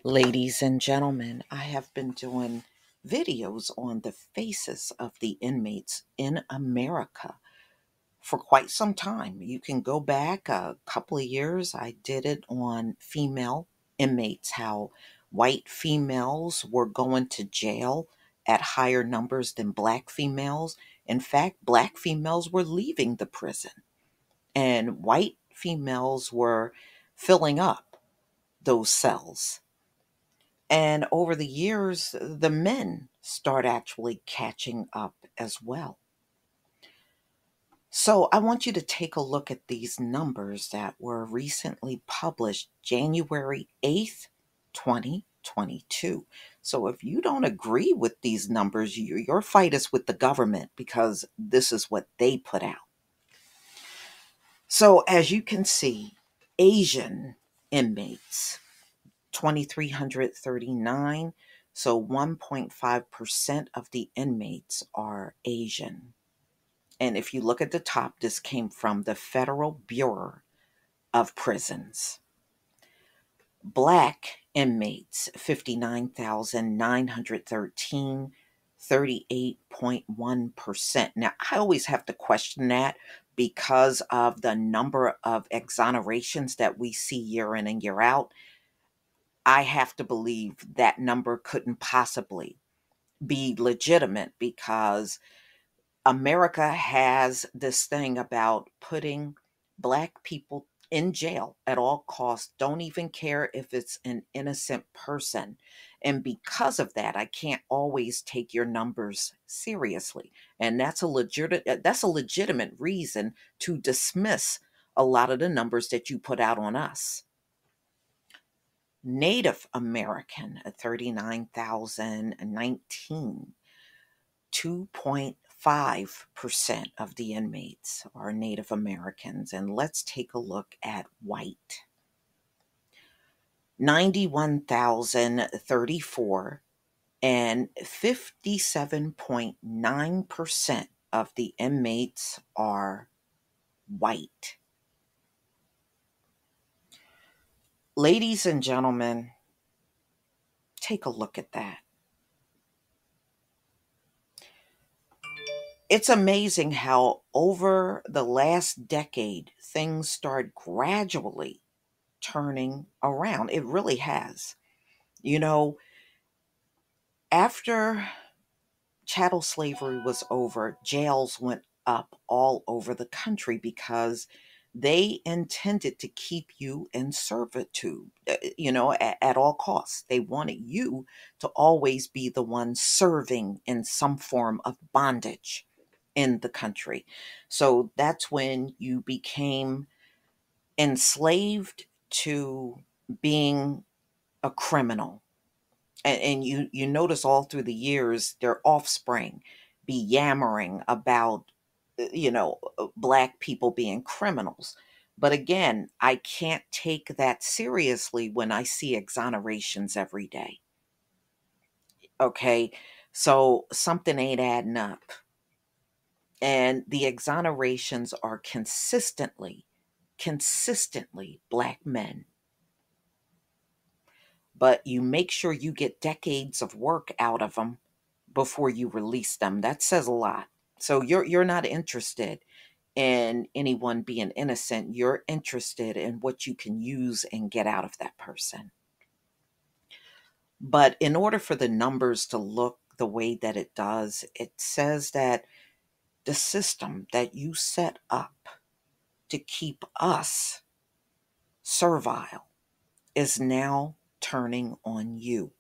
Ladies and gentlemen, I have been doing videos on the faces of the inmates in America for quite some time. You can go back a couple of years. I did it on female inmates, how white females were going to jail at higher numbers than black females. In fact, black females were leaving the prison, and white females were filling up those cells. And over the years, the men start actually catching up as well. So I want you to take a look at these numbers that were recently published January 8th, 2022. So if you don't agree with these numbers, your fight is with the government because this is what they put out. So as you can see, Asian inmates 2,339. So 1.5% of the inmates are Asian. And if you look at the top, this came from the Federal Bureau of Prisons. Black inmates, 59,913, 38.1%. Now, I always have to question that because of the number of exonerations that we see year in and year out. I have to believe that number couldn't possibly be legitimate because America has this thing about putting black people in jail at all costs, don't even care if it's an innocent person. And because of that, I can't always take your numbers seriously. And that's a legitimate reason to dismiss a lot of the numbers that you put out on us. Native American, 39,019. 2.5% of the inmates are Native Americans. And let's take a look at white. 91,034, and 57.9% of the inmates are white. Ladies and gentlemen, take a look at that. It's amazing how over the last decade, things start gradually turning around. It really has. You know, after chattel slavery was over, jails went up all over the country because they intended to keep you in servitude, at all costs. They wanted you to always be the one serving in some form of bondage in the country. So that's when you became enslaved to being a criminal. And you notice all through the years their offspring be yammering about black people being criminals. But again, I can't take that seriously when I see exonerations every day. Okay, so something ain't adding up. And the exonerations are consistently black men. But you make sure you get decades of work out of them before you release them. That says a lot. So you're not interested in anyone being innocent. You're interested in what you can use and get out of that person. But in order for the numbers to look the way that it does, it says that the system that you set up to keep us servile is now turning on you.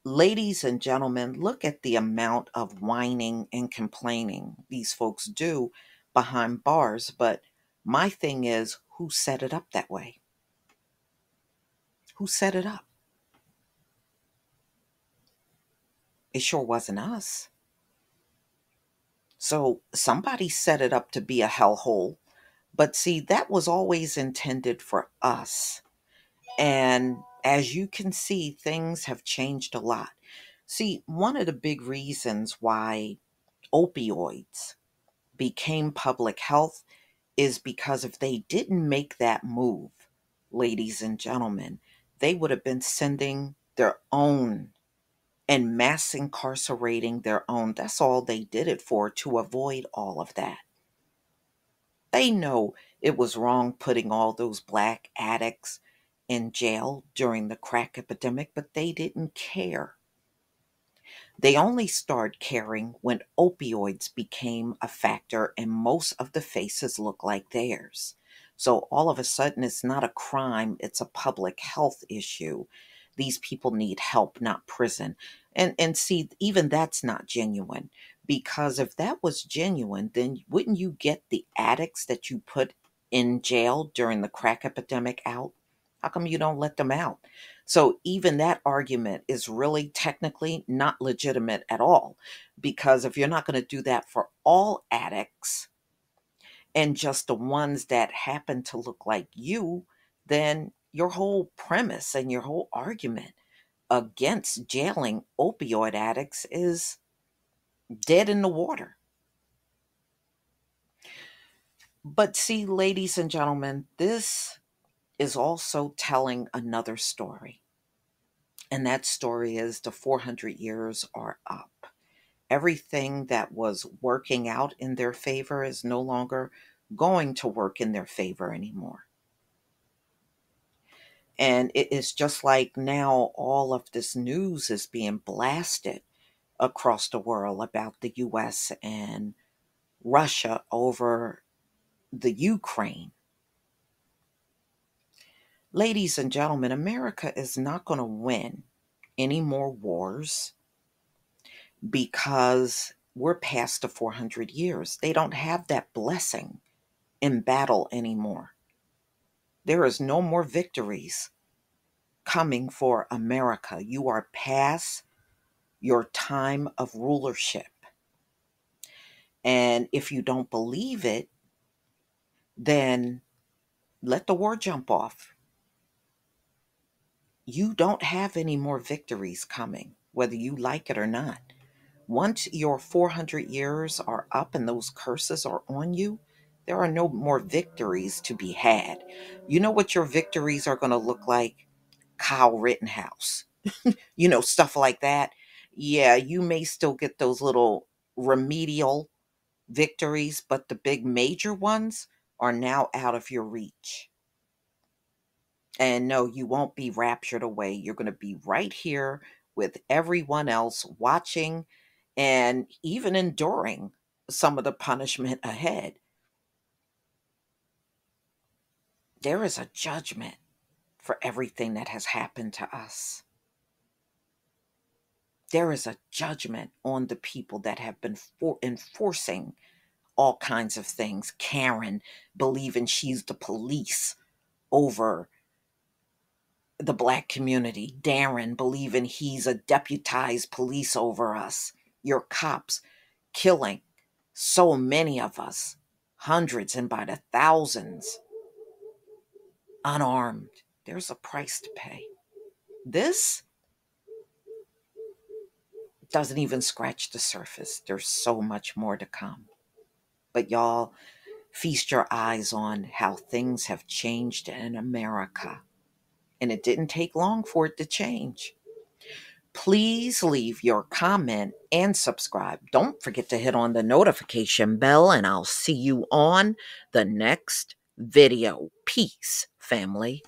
Ladies and gentlemen, look at the amount of whining and complaining these folks do behind bars. But my thing is, who set it up that way? Who set it up? It sure wasn't us. So somebody set it up to be a hellhole. But see, that was always intended for us. And as you can see, things have changed a lot. See, one of the big reasons why opioids became public health is because if they didn't make that move, ladies and gentlemen, they would have been sending their own and mass incarcerating their own. That's all they did it for, to avoid all of that. They know it was wrong putting all those black addicts in jail during the crack epidemic, but they didn't care. They only started caring when opioids became a factor and most of the faces look like theirs. So all of a sudden, it's not a crime, it's a public health issue. These people need help, not prison. And see, even that's not genuine, because if that was genuine, then wouldn't you get the addicts that you put in jail during the crack epidemic out? How come you don't let them out? So even that argument is really technically not legitimate at all, because if you're not going to do that for all addicts and just the ones that happen to look like you, then your whole premise and your whole argument against jailing opioid addicts is dead in the water. But see, ladies and gentlemen, this is also telling another story. And that story is the 400 years are up. Everything that was working out in their favor is no longer going to work in their favor anymore. And it is just like now all of this news is being blasted across the world about the US and Russia over the Ukraine. Ladies and gentlemen, America is not going to win any more wars because we're past the 400 years. They don't have that blessing in battle anymore. There is no more victories coming for America. You are past your time of rulership. And if you don't believe it, then let the war jump off. You don't have any more victories coming, whether you like it or not. Once your 400 years are up and those curses are on you, there are no more victories to be had. You know what your victories are going to look like? Kyle Rittenhouse, stuff like that. Yeah, you may still get those little remedial victories, but the big major ones are now out of your reach. And no, you won't be raptured away. You're going to be right here with everyone else watching and even enduring some of the punishment ahead. There is a judgment for everything that has happened to us. There is a judgment on the people that have been enforcing all kinds of things. Karen believing she's the police over the black community. Darren believing he's a deputized police over us. Your cops killing so many of us, hundreds and by the thousands, unarmed. There's a price to pay. This doesn't even scratch the surface. There's so much more to come. But y'all, feast your eyes on how things have changed in America. And it didn't take long for it to change. Please leave your comment and subscribe. Don't forget to hit on the notification bell, and I'll see you on the next video. Peace, family.